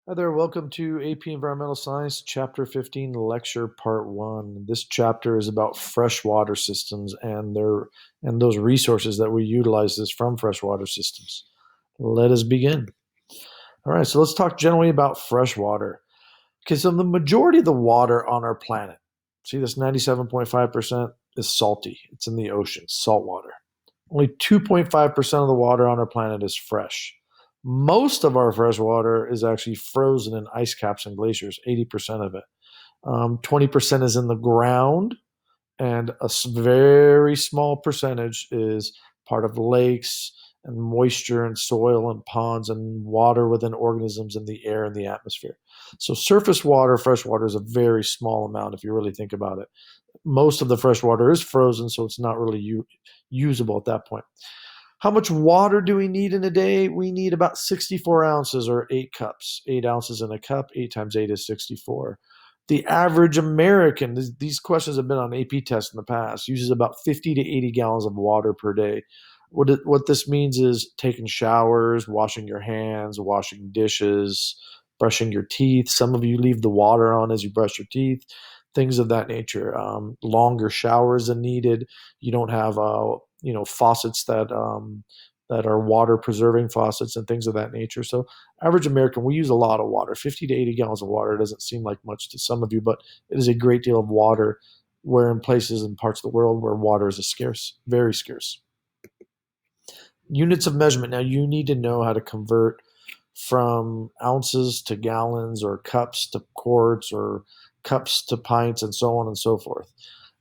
Hi there, welcome to AP Environmental Science, Chapter 15, Lecture Part 1. This chapter is about freshwater systems and those resources that we utilize this from freshwater systems. Let us begin. All right, so let's talk generally about freshwater. Okay, so the majority of the water on our planet, see this 97.5% is salty. It's in the ocean, salt water. Only 2.5% of the water on our planet is fresh. Most of our fresh water is actually frozen in ice caps and glaciers, 80% of it. 20% is in the ground, and a very small percentage is part of lakes and moisture and soil and ponds and water within organisms in the air and the atmosphere. So surface water, fresh water is a very small amount if you really think about it. Most of the fresh water is frozen, so it's not really usable at that point. How much water do we need in a day? We need about 64 ounces or 8 cups. 8 ounces in a cup, 8 times 8 is 64. The average American, these questions have been on AP tests in the past, uses about 50 to 80 gallons of water per day. What this means is taking showers, washing your hands, washing dishes, brushing your teeth. Some of you leave the water on as you brush your teeth, things of that nature. Longer showers than needed. You don't have faucets that are water preserving faucets and things of that nature. So average American, we use a lot of water. 50 to 80 gallons of water doesn't seem like much to some of you, but it is a great deal of water. Where in places and parts of the world where water is scarce, very scarce. Units of measurement. Now you need to know how to convert from ounces to gallons or cups to quarts or cups to pints and so on and so forth.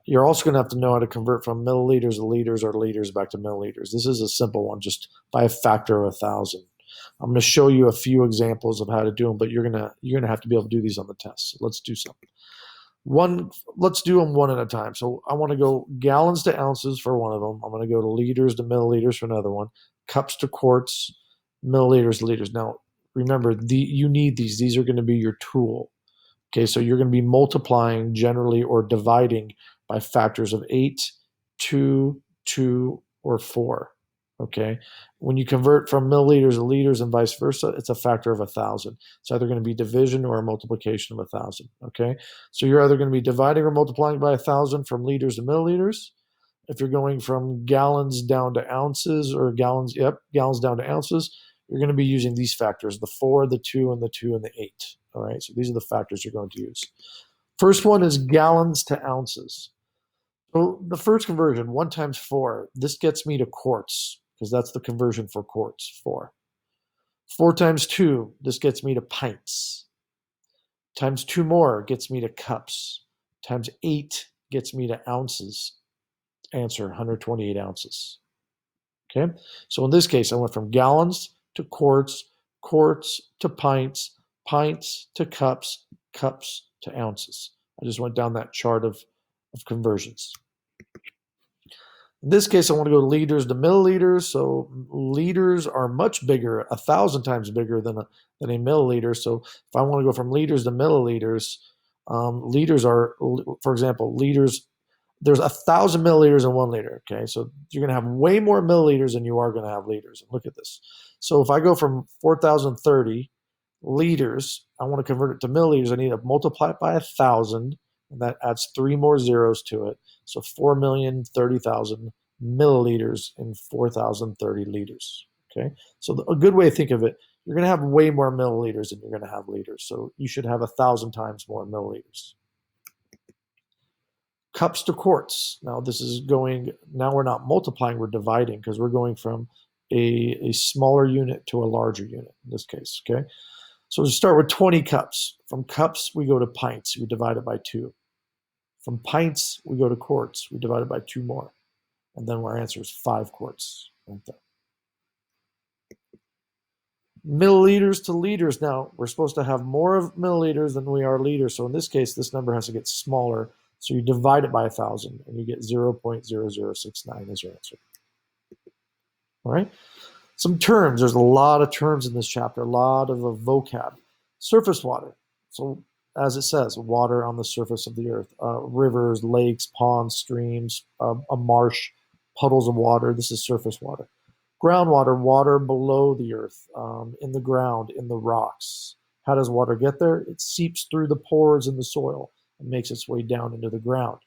You're also going to have to know how to convert from milliliters to liters or liters back to milliliters. This is a simple one, just by a factor of 1,000. I'm going to show you a few examples of how to do them, but you're gonna have to be able to do these on the test. So let's do something. Let's do them one at a time. So I want to go gallons to ounces for one of them. I'm going to go to liters to milliliters for another one. Cups to quarts, milliliters to liters. Now remember, you need these. These are going to be your tool. Okay, so you're going to be multiplying generally or dividing by factors of 8, 2, 2, or 4. Okay, when you convert from milliliters to liters and vice versa, it's a factor of 1,000. It's either going to be division or a multiplication of 1,000. Okay, so you're either going to be dividing or multiplying by 1,000 from liters to milliliters. If you're going from gallons down to ounces or gallons down to ounces, you're going to be using these factors, the 4, the 2, and the 2, and the 8. All right, so these are the factors you're going to use. First one is gallons to ounces. So the first conversion, 1 times 4, this gets me to quarts, because that's the conversion for quarts, 4. 4 times 2, this gets me to pints. Times 2 more gets me to cups. Times 8 gets me to ounces. Answer, 128 ounces. Okay, so in this case, I went from gallons to quarts, quarts to pints, pints to cups, cups to ounces. I just went down that chart of conversions. In this case, I want to go liters to milliliters. So liters are much bigger, 1,000 times bigger than a milliliter. So if I want to go from liters to milliliters, liters are, for example, liters. There's 1,000 milliliters in 1 liter. Okay, so you're going to have way more milliliters than you are going to have liters. And look at this. So if I go from 4,030 liters, I want to convert it to milliliters. I need to multiply it by 1,000, and that adds 3 more zeros to it. So 4,030,000 milliliters in 4,030 liters. Okay, so a good way to think of it, you're going to have way more milliliters than you're going to have liters. So you should have 1,000 times more milliliters. Cups to quarts. Now we're not multiplying, we're dividing, because we're going from a smaller unit to a larger unit in this case. Okay, so we start with 20 cups. From cups, we go to pints. We divide it by 2. From pints, we go to quarts. We divide it by 2 more. And then our answer is 5 quarts. Right there. Milliliters to liters. Now, we're supposed to have more of milliliters than we are liters. So in this case, this number has to get smaller. So you divide it by 1,000, and you get 0.0069 as your answer. All right. Some terms. There's a lot of terms in this chapter, a lot of vocab. Surface water. So as it says, water on the surface of the earth. Rivers, lakes, ponds, streams, a marsh, puddles of water. This is surface water. Groundwater, water below the earth, in the ground, in the rocks. How does water get there? It seeps through the pores in the soil and makes its way down into the ground.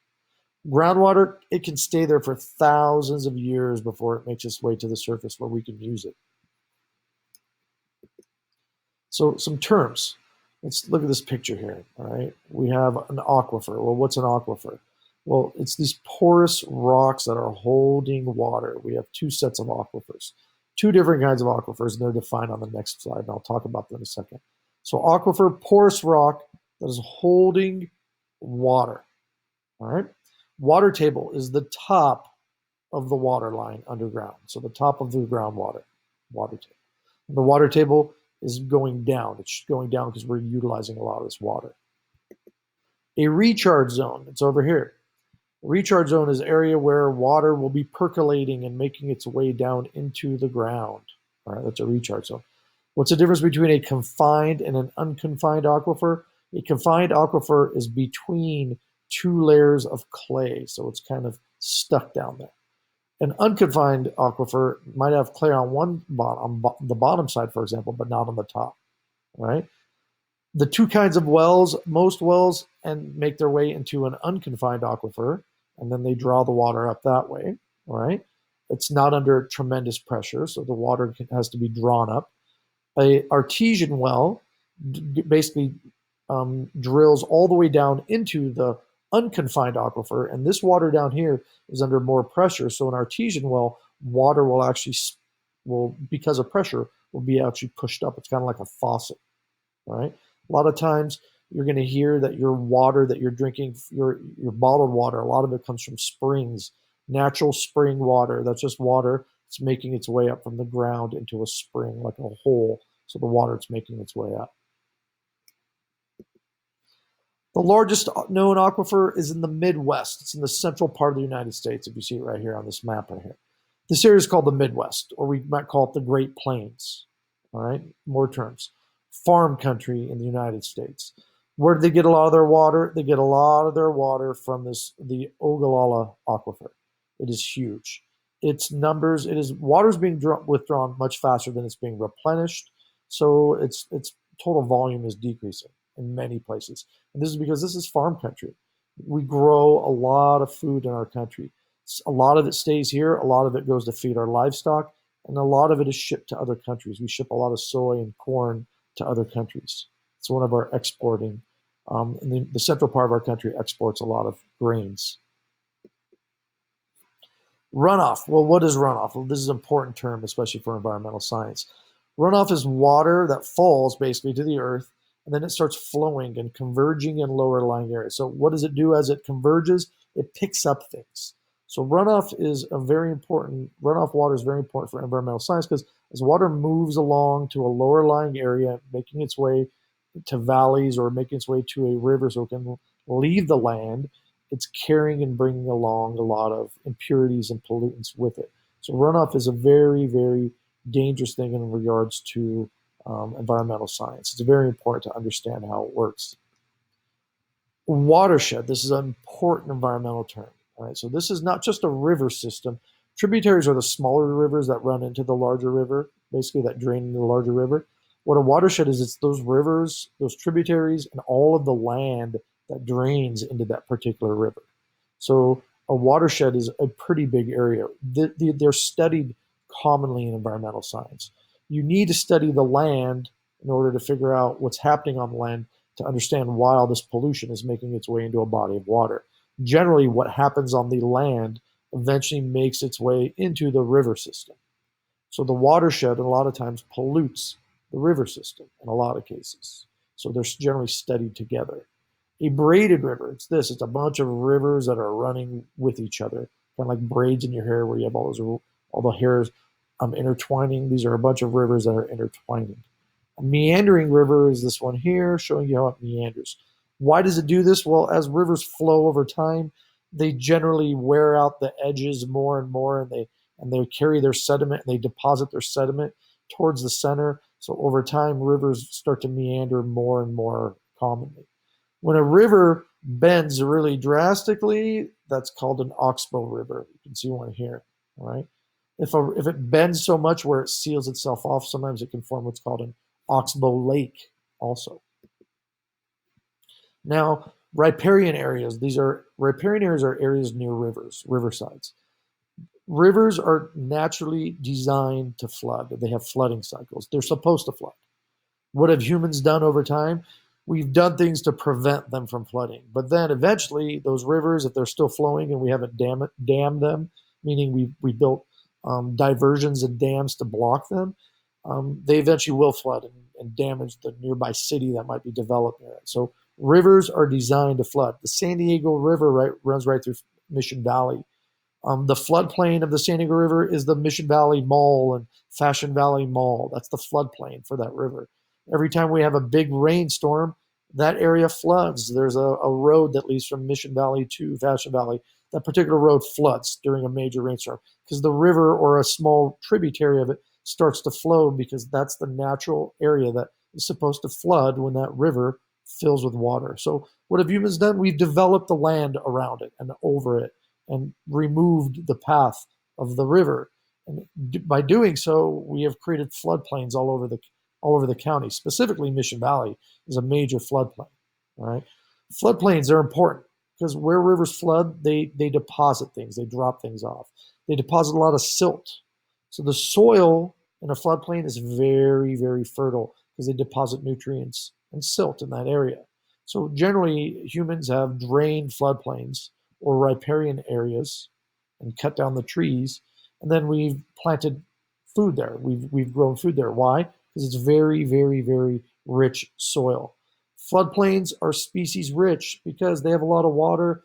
Groundwater, it can stay there for thousands of years before it makes its way to the surface where we can use it. So some terms. Let's look at this picture here. All right, we have an aquifer. Well, what's an aquifer? Well, it's these porous rocks that are holding water. We have two sets of aquifers, two different kinds of aquifers, and they're defined on the next slide, and I'll talk about them in a second. So aquifer, porous rock that is holding water. All right, water table is the top of the water line underground. So the top of the groundwater, water table. And the water table is going down. It's going down because we're utilizing a lot of this water. A recharge zone, it's over here. A recharge zone is an area where water will be percolating and making its way down into the ground. All right, that's a recharge zone. What's the difference between a confined and an unconfined aquifer? A confined aquifer is between two layers of clay, so it's kind of stuck down there. An unconfined aquifer might have clay on one bottom, on the bottom side, for example, but not on the top, right? The two kinds of wells, most wells and make their way into an unconfined aquifer, and then they draw the water up that way, right? It's not under tremendous pressure, so the water has to be drawn up. A artesian well basically drills all the way down into the unconfined aquifer, and this water down here is under more pressure. So an artesian well, water will actually, because of pressure, will be actually pushed up. It's kind of like a faucet, right? A lot of times you're going to hear that your water that you're drinking, your bottled water, a lot of it comes from springs, natural spring water. That's just water. It's making its way up from the ground into a spring, like a hole. So the water it's making its way up. The largest known aquifer is in the Midwest. It's in the central part of the United States, if you see it right here on this map right here. This area is called the Midwest, or we might call it the Great Plains. All right, more terms. Farm country in the United States. Where do they get a lot of their water? They get a lot of their water from the Ogallala Aquifer. It is huge. Its numbers, water's being withdrawn much faster than it's being replenished, so its total volume is decreasing in many places. And this is because this is farm country. We grow a lot of food in our country. A lot of it stays here. A lot of it goes to feed our livestock, and a lot of it is shipped to other countries. We ship a lot of soy and corn to other countries. It's one of our exporting. And the central part of our country exports a lot of grains. Runoff. Well, what is runoff? Well, this is an important term, especially for environmental science. Runoff is water that falls basically to the earth, and then it starts flowing and converging in lower lying areas. So what does it do as it converges? It picks up things. So runoff water is very important for environmental science because as water moves along to a lower lying area, making its way to valleys or making its way to a river so it can leave the land, it's carrying and bringing along a lot of impurities and pollutants with it. So runoff is a very, very dangerous thing in regards to environmental science. It's very important to understand how it works. Watershed, this is an important environmental term. All right, so this is not just a river system. Tributaries are the smaller rivers that run into the larger river, basically that drain into the larger river. What a watershed is, it's those rivers, those tributaries, and all of the land that drains into that particular river. So a watershed is a pretty big area. They're studied commonly in environmental science. You need to study the land in order to figure out what's happening on the land to understand why all this pollution is making its way into a body of water. Generally, what happens on the land eventually makes its way into the river system. So the watershed, a lot of times, pollutes the river system in a lot of cases. So they're generally studied together. A braided river, it's a bunch of rivers that are running with each other, kind of like braids in your hair where you have all the hairs intertwining. These are a bunch of rivers that are intertwining. A meandering river is this one here, showing you how it meanders. Why does it do this? Well, as rivers flow over time, they generally wear out the edges more and more, and they carry their sediment, and they deposit their sediment towards the center. So over time, rivers start to meander more and more commonly. When a river bends really drastically, that's called an oxbow river. You can see one here, all right? If it bends so much where it seals itself off, sometimes it can form what's called an oxbow lake. also. Now, riparian areas. Riparian areas are areas near rivers, riversides. Rivers are naturally designed to flood. They have flooding cycles. They're supposed to flood. What have humans done over time? We've done things to prevent them from flooding. But then eventually, those rivers, if they're still flowing and we haven't dammed them, meaning we built diversions and dams to block them, they eventually will flood and damage the nearby city that might be developed near it. So rivers are designed to flood. The San Diego River runs right through Mission Valley. The floodplain of the San Diego River is the Mission Valley Mall and Fashion Valley Mall. That's the floodplain for that river. Every time we have a big rainstorm, that area floods. There's a road that leads from Mission Valley to Fashion Valley. That particular road floods during a major rainstorm because the river or a small tributary of it starts to flow, because that's the natural area that is supposed to flood when that river fills with water. So what have humans done? We've developed the land around it and over it and removed the path of the river. And by doing so, we have created floodplains all over the county. Specifically, Mission Valley is a major floodplain. All right, floodplains are important because where rivers flood, they deposit things, they drop things off. They deposit a lot of silt. So the soil in a floodplain is very, very fertile because they deposit nutrients and silt in that area. So generally, humans have drained floodplains or riparian areas and cut down the trees, and then we've planted food there. We've grown food there. Why? Because it's very, very, very rich soil. Floodplains are species rich because they have a lot of water,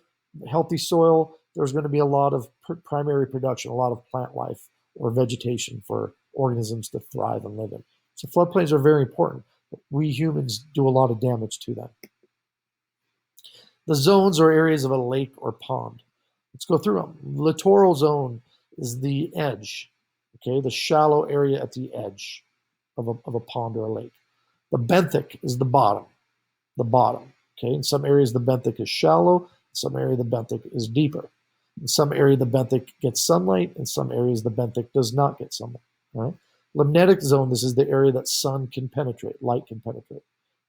healthy soil. There's going to be a lot of primary production, a lot of plant life or vegetation for organisms to thrive and live in. So floodplains are very important. But we humans do a lot of damage to them. The zones are areas of a lake or pond. Let's go through them. Littoral zone is the edge, okay, the shallow area at the edge of a pond or a lake. The benthic is the bottom, okay. In some areas, the benthic is shallow. In some area, the benthic is deeper. In some area, the benthic gets sunlight. In some areas, the benthic does not get sunlight, all right? Limnetic zone, this is the area that sun can penetrate, light can penetrate.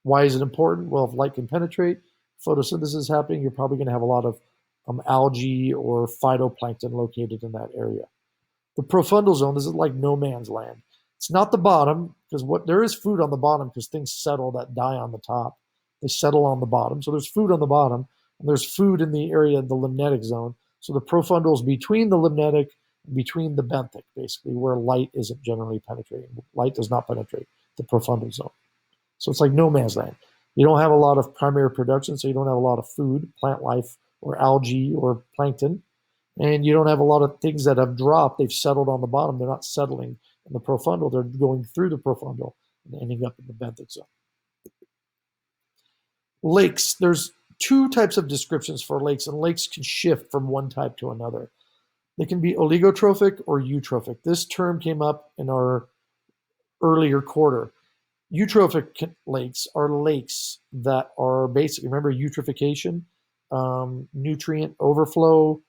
Why is it important? Well, if light can penetrate, photosynthesis is happening, you're probably going to have a lot of algae or phytoplankton located in that area. The profundal zone, this is like no man's land. It's not the bottom, because there is food on the bottom because things settle that die on the top. They settle on the bottom. So there's food on the bottom, and there's food in the area of the limnetic zone. So the profundal is between the limnetic, between the benthic, basically, where light isn't generally penetrating. Light does not penetrate the profundal zone. So it's like no man's land. You don't have a lot of primary production, so you don't have a lot of food, plant life, or algae or plankton. And you don't have a lot of things that have dropped. They've settled on the bottom. They're not settling in the profundal. They're going through the profundal and ending up in the benthic zone. Lakes. There's two types of descriptions for lakes, and lakes can shift from one type to another. They can be oligotrophic or eutrophic. This term came up in our earlier quarter. Eutrophic lakes are lakes that are basically, remember eutrophication, nutrient overflow.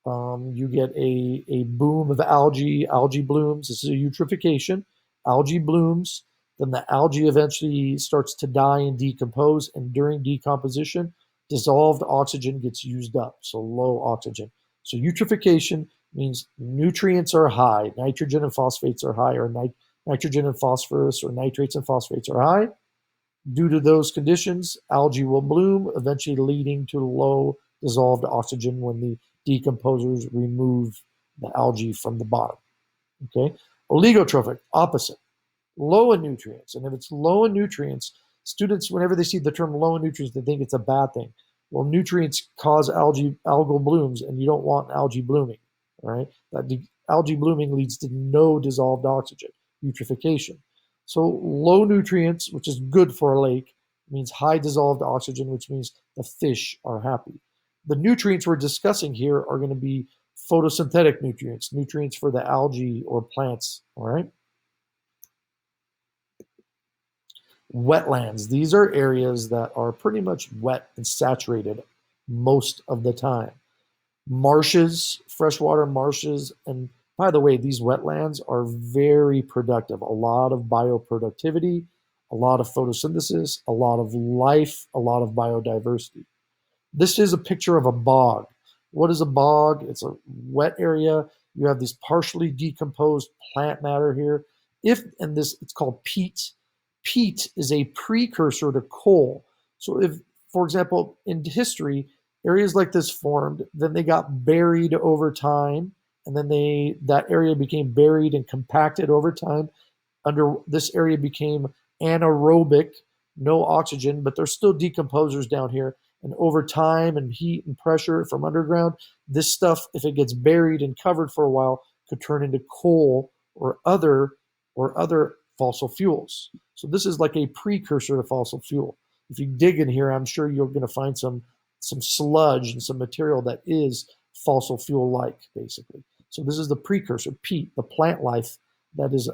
You get a boom of algae blooms. This is a eutrophication. Algae blooms. Then the algae eventually starts to die and decompose. And during decomposition, dissolved oxygen gets used up, so low oxygen. So eutrophication means nutrients are high. Nitrogen and phosphates are high, or nitrogen and phosphorus, or nitrates and phosphates are high. Due to those conditions, algae will bloom, eventually leading to low dissolved oxygen when the decomposers remove the algae from the bottom. Okay, oligotrophic, opposite, low in nutrients. And if it's low in nutrients, students, whenever they see the term low in nutrients, they think it's a bad thing. Well, nutrients cause algal blooms, and you don't want algae blooming. All right, that algae blooming leads to no dissolved oxygen, eutrophication. So low nutrients, which is good for a lake, means high dissolved oxygen, which means the fish are happy. The nutrients we're discussing here are going to be photosynthetic nutrients, nutrients for the algae or plants, all right? Wetlands, these are areas that are pretty much wet and saturated most of the time. Marshes, freshwater marshes, and by the way, these wetlands are very productive, a lot of bioproductivity, a lot of photosynthesis, a lot of life, a lot of biodiversity. This is a picture of a bog. What is a bog? It's a wet area. You have this partially decomposed plant matter here. And this, it's called peat. Peat is a precursor to coal. So if, for example, in history, areas like this formed, then they got buried over time, and then that area became buried and compacted over time. Under this area became anaerobic, no oxygen, but there's still decomposers down here. And over time and heat and pressure from underground, this stuff, if it gets buried and covered for a while, could turn into coal or other fossil fuels. So this is like a precursor to fossil fuel. If you dig in here, I'm sure you're going to find some sludge and some material that is fossil fuel-like, basically. So this is the precursor, peat, the plant life that is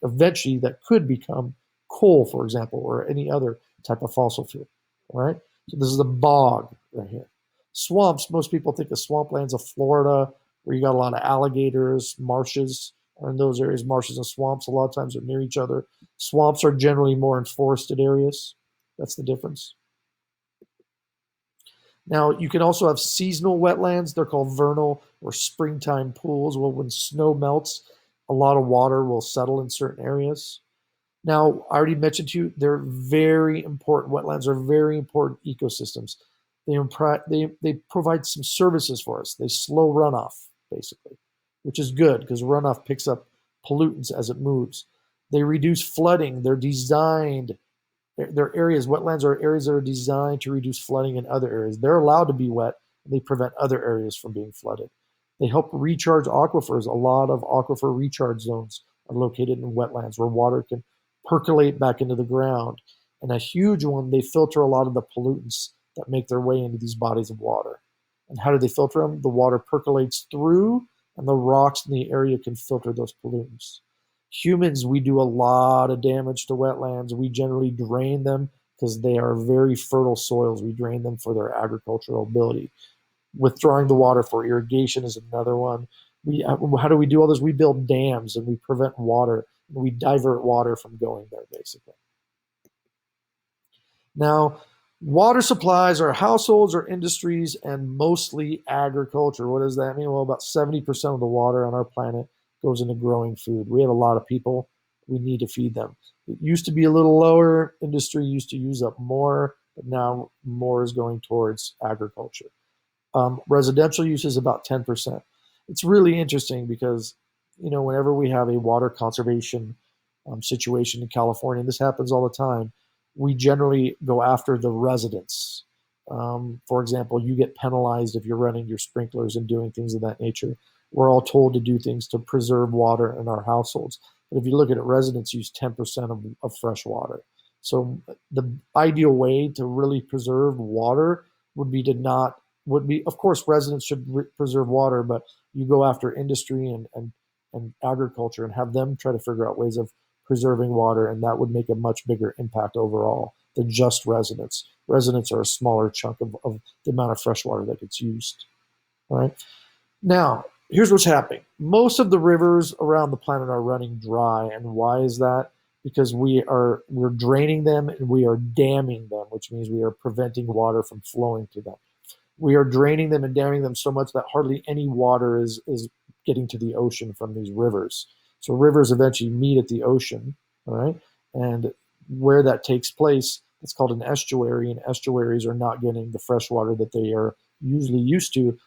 eventually that could become coal, for example, or any other type of fossil fuel. All right. So this is the bog right here. Swamps, most people think of swamplands of Florida, where you got a lot of alligators, marshes are in those areas. Marshes and swamps a lot of times are near each other. Swamps are generally more in forested areas. That's the difference. Now, you can also have seasonal wetlands. They're called vernal or springtime pools. Well, when snow melts, a lot of water will settle in certain areas. Now, I already mentioned to you, they're very important. Wetlands are very important ecosystems. They provide some services for us. They slow runoff, basically, which is good because runoff picks up pollutants as it moves. They reduce flooding. They're designed, they're areas, wetlands are areas that are designed to reduce flooding in other areas. They're allowed to be wet, and they prevent other areas from being flooded. They help recharge aquifers. A lot of aquifer recharge zones are located in wetlands where water can percolate back into the ground. And a huge one, they filter a lot of the pollutants that make their way into these bodies of water. And how do they filter them? The water percolates through, and the rocks in the area can filter those pollutants. Humans, we do a lot of damage to wetlands. We generally drain them because they are very fertile soils. We drain them for their agricultural ability. Withdrawing the water for irrigation is another one. How do we do all this? We build dams and we prevent water. We divert water from going there, basically. Now, water supplies are households or industries and mostly agriculture. What does that mean? Well, about 70% of the water on our planet goes into growing food. We have a lot of people. We need to feed them. It used to be a little lower. Industry used to use up more, but now more is going towards agriculture. Residential use is about 10%. It's really interesting because, whenever we have a water conservation situation in California, and this happens all the time, we generally go after the residents. For example, you get penalized if you're running your sprinklers and doing things of that nature. We're all told to do things to preserve water in our households. But if you look at it, residents use 10% of fresh water. So the ideal way to really preserve water would be, of course, residents should preserve water, but you go after industry and agriculture and have them try to figure out ways of preserving water, and that would make a much bigger impact overall than just residents. Residents are a smaller chunk of the amount of fresh water that gets used. All right. Now, here's what's happening. Most of the rivers around the planet are running dry, and why is that? Because we're draining them and we are damming them, which means we are preventing water from flowing to them. We are draining them and damming them so much that hardly any water is getting to the ocean from these rivers. So rivers eventually meet at the ocean, all right? And where that takes place, it's called an estuary, and estuaries are not getting the fresh water that they are usually used to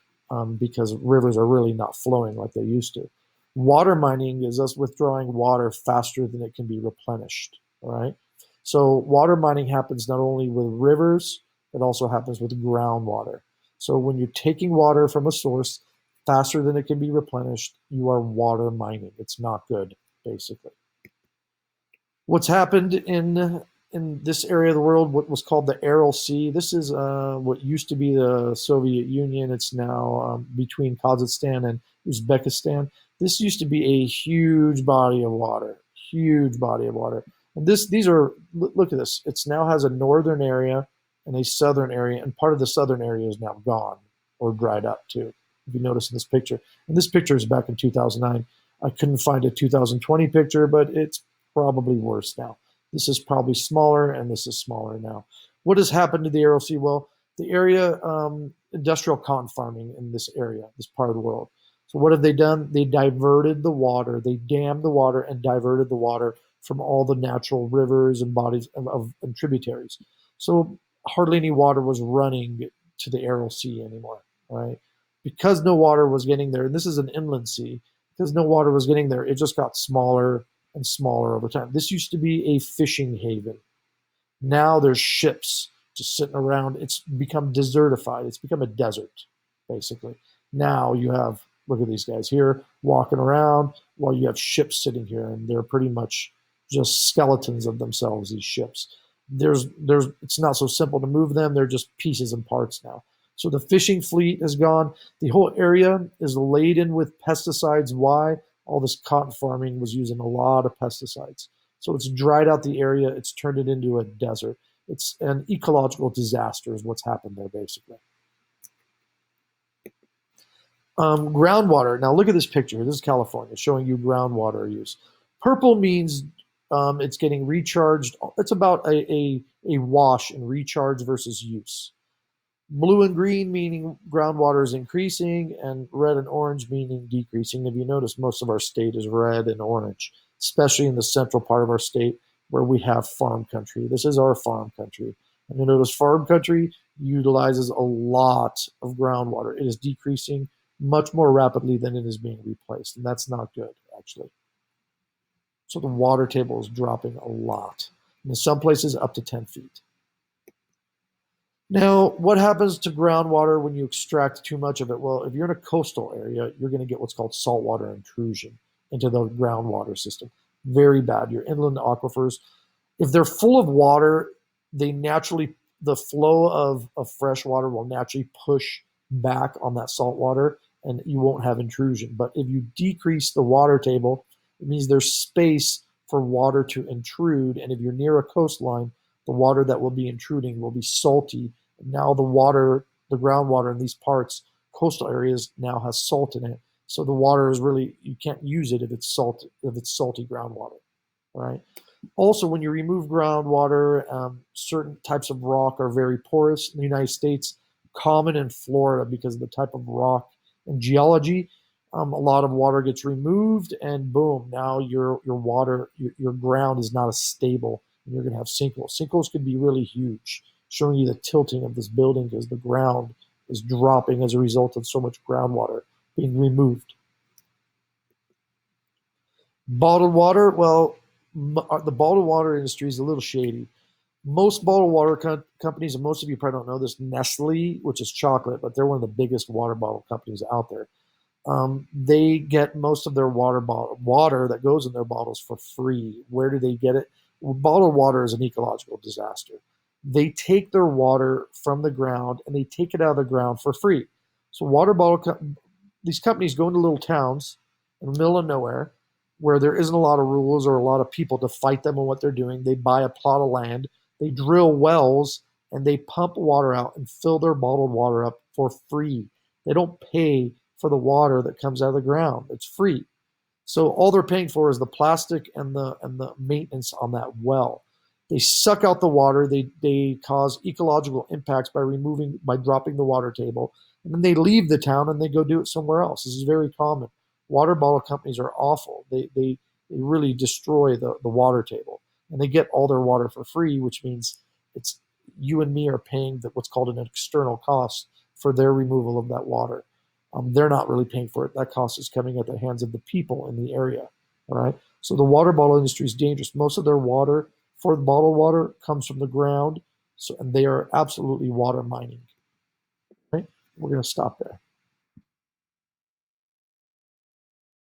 because rivers are really not flowing like they used to. Water mining is us withdrawing water faster than it can be replenished, all right? So water mining happens not only with rivers, it also happens with groundwater. So when you're taking water from a source faster than it can be replenished, you are water mining. It's not good, basically. What's happened in this area of the world, what was called the Aral Sea, this is what used to be the Soviet Union. It's now between Kazakhstan and Uzbekistan. This used to be a huge body of water, huge body of water. And look at this. It now has a northern area and a southern area, and part of the southern area is now gone or dried up too, if you notice in this picture. And this picture is back in 2009. I couldn't find a 2020 picture, but it's probably worse now. This is probably smaller, and this is smaller now. What has happened to the Aral Sea? Well, the area, industrial cotton farming in this area, this part of the world. So what have they done? They diverted the water. They dammed the water and diverted the water from all the natural rivers and bodies and tributaries. So hardly any water was running to the Aral Sea anymore, right? Because no water was getting there, and this is an inland sea, because no water was getting there, it just got smaller and smaller over time. This used to be a fishing haven. Now there's ships just sitting around. It's become desertified. It's become a desert, basically. Now you have, look at these guys here walking around while you have ships sitting here, and they're pretty much just skeletons of themselves, these ships. It's not so simple to move them. They're just pieces and parts now. So the fishing fleet has gone. The whole area is laden with pesticides. Why? All this cotton farming was using a lot of pesticides. So it's dried out the area. It's turned it into a desert. It's an ecological disaster is what's happened there, basically. Groundwater. Now look at this picture. This is California showing you groundwater use. Purple means it's getting recharged. It's about a wash and recharge versus use. Blue and green meaning groundwater is increasing, and red and orange meaning decreasing. If you notice, most of our state is red and orange, especially in the central part of our state where we have farm country. This is our farm country. And you notice farm country utilizes a lot of groundwater. It is decreasing much more rapidly than it is being replaced, and that's not good, actually. So the water table is dropping a lot. And in some places, up to 10 feet. Now, what happens to groundwater when you extract too much of it? Well, if you're in a coastal area, you're going to get what's called saltwater intrusion into the groundwater system. Very bad. Your inland aquifers, if they're full of water, the flow of fresh water will naturally push back on that salt water, and you won't have intrusion. But if you decrease the water table, it means there's space for water to intrude. And if you're near a coastline, the water that will be intruding will be salty. Now the groundwater in these parts, coastal areas, now has salt in it. So the water is really, you can't use it if it's salty groundwater, right? Also, when you remove groundwater, certain types of rock are very porous. In the United States, common in Florida because of the type of rock and geology. A lot of water gets removed, and boom, now your ground is not as stable, and you're going to have sinkholes. Sinkholes could be really huge, showing you the tilting of this building because the ground is dropping as a result of so much groundwater being removed. Bottled water, well, the bottled water industry is a little shady. Most bottled water companies, and most of you probably don't know this, Nestle, which is chocolate, but they're one of the biggest water bottle companies out there. They get most of their water that goes in their bottles for free. Where do they get it? Well, bottled water is an ecological disaster. They take their water from the ground and they take it out of the ground for free. So these companies go into little towns in the middle of nowhere where there isn't a lot of rules or a lot of people to fight them on what they're doing. They buy a plot of land, they drill wells, and they pump water out and fill their bottled water up for free. They don't pay for the water that comes out of the ground. It's free. So all they're paying for is the plastic and the maintenance on that well. They suck out the water. They cause ecological impacts by dropping the water table. And then they leave the town and they go do it somewhere else. This is very common. Water bottle companies are awful. They really destroy the water table. And they get all their water for free, which means it's you and me are paying what's called an external cost for their removal of that water. They're not really paying for it. That cost is coming at the hands of the people in the area. All right. So the water bottle industry is dangerous. Most of their water for the bottled water comes from the ground. And they are absolutely water mining. Okay? We're going to stop there.